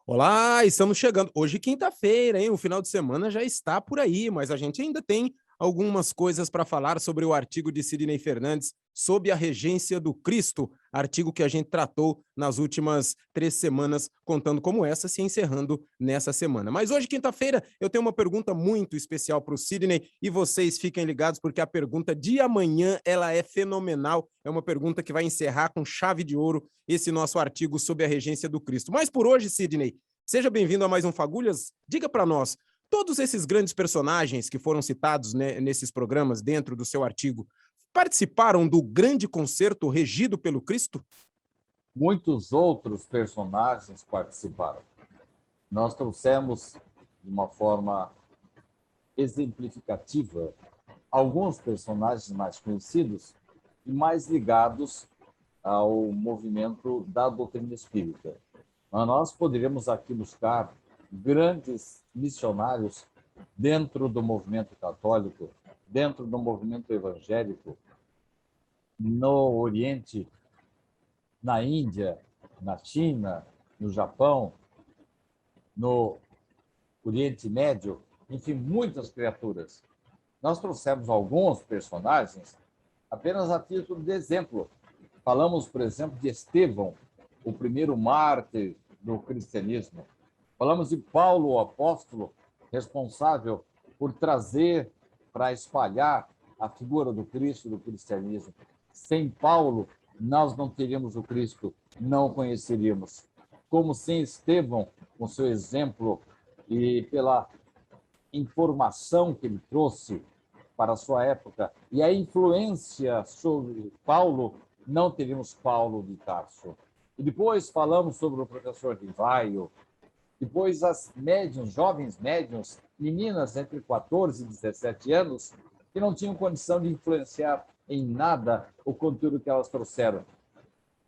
Olá, estamos chegando. Hoje, quinta-feira, hein? O final de semana já está por aí, mas a gente ainda tem algumas coisas para falar sobre o artigo de Sidney Fernandes, Sob a Regência do Cristo, artigo que a gente tratou nas últimas 3 semanas, contando como essa se encerrando nessa semana. Mas hoje, quinta-feira, eu tenho uma pergunta muito especial para o Sidney e vocês fiquem ligados porque a pergunta de amanhã ela é fenomenal. É uma pergunta que vai encerrar com chave de ouro esse nosso artigo sobre a regência do Cristo. Mas por hoje, Sidney, seja bem-vindo a mais um Fagulhas. Diga para nós, todos esses grandes personagens que foram citados, né, nesses programas dentro do seu artigo participaram do grande concerto regido pelo Cristo? Muitos outros personagens participaram. Nós trouxemos, de uma forma exemplificativa, alguns personagens mais conhecidos e mais ligados ao movimento da doutrina espírita. Mas nós poderíamos aqui buscar grandes missionários dentro do movimento católico, dentro do movimento evangélico, no Oriente, na Índia, na China, no Japão, no Oriente Médio, enfim, muitas criaturas. Nós trouxemos alguns personagens apenas a título de exemplo. Falamos, por exemplo, de Estevão, o primeiro mártir do cristianismo. Falamos de Paulo, o apóstolo, responsável por trazer para espalhar a figura do Cristo, do cristianismo. Sem Paulo, nós não teríamos o Cristo, não o conheceríamos. Como sem Estevão, com seu exemplo e pela informação que ele trouxe para a sua época e a influência sobre Paulo, não teríamos Paulo de Tarso. E depois falamos sobre o professor Rivaio, depois as médiuns, jovens médiuns, meninas entre 14 e 17 anos, que não tinham condição de influenciar em nada o conteúdo que elas trouxeram.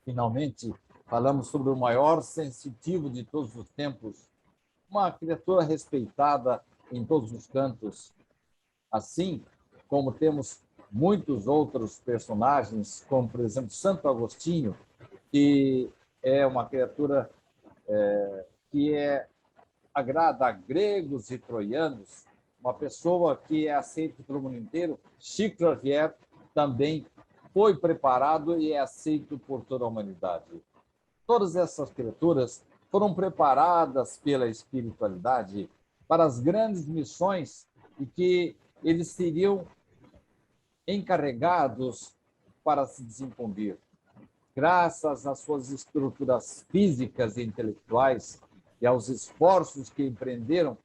Finalmente, falamos sobre o maior sensitivo de todos os tempos, uma criatura respeitada em todos os cantos, assim como temos muitos outros personagens, como, por exemplo, Santo Agostinho, que é uma criatura que agrada a gregos e troianos, uma pessoa que é aceita pelo mundo inteiro. Chico Xavier também foi preparado e é aceito por toda a humanidade. Todas essas criaturas foram preparadas pela espiritualidade para as grandes missões e que eles seriam encarregados para se desincumbir. Graças às suas estruturas físicas e intelectuais e aos esforços que empreenderam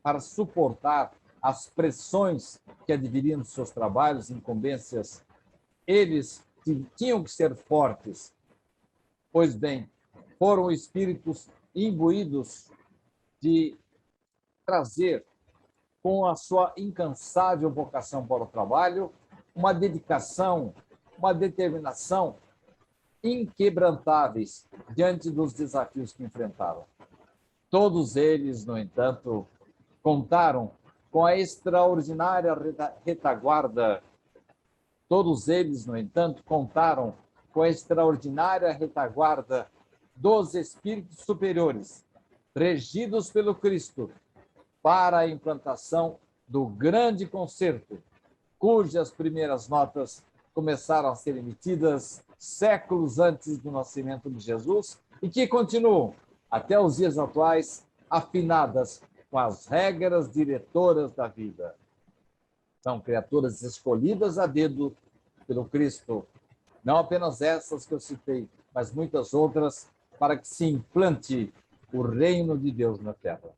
para suportar as pressões que adviriam dos seus trabalhos, incumbências, eles tinham que ser fortes. Pois bem, foram espíritos imbuídos de trazer, com a sua incansável vocação para o trabalho, uma dedicação, uma determinação inquebrantáveis diante dos desafios que enfrentaram. Todos eles, no entanto, contaram com a extraordinária retaguarda. Todos eles, no entanto, contaram com a extraordinária retaguarda dos espíritos superiores, regidos pelo Cristo, para a implantação do grande concerto, cujas primeiras notas começaram a ser emitidas séculos antes do nascimento de Jesus e que continuam até os dias atuais afinadas com as regras diretoras da vida. São criaturas escolhidas a dedo pelo Cristo, não apenas essas que eu citei, mas muitas outras, para que se implante o reino de Deus na Terra.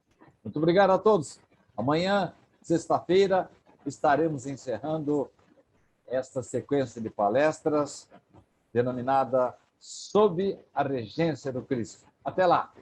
Muito obrigado a todos. Amanhã, sexta-feira, estaremos encerrando esta sequência de palestras denominada Sob a Regência do Cristo. Até lá!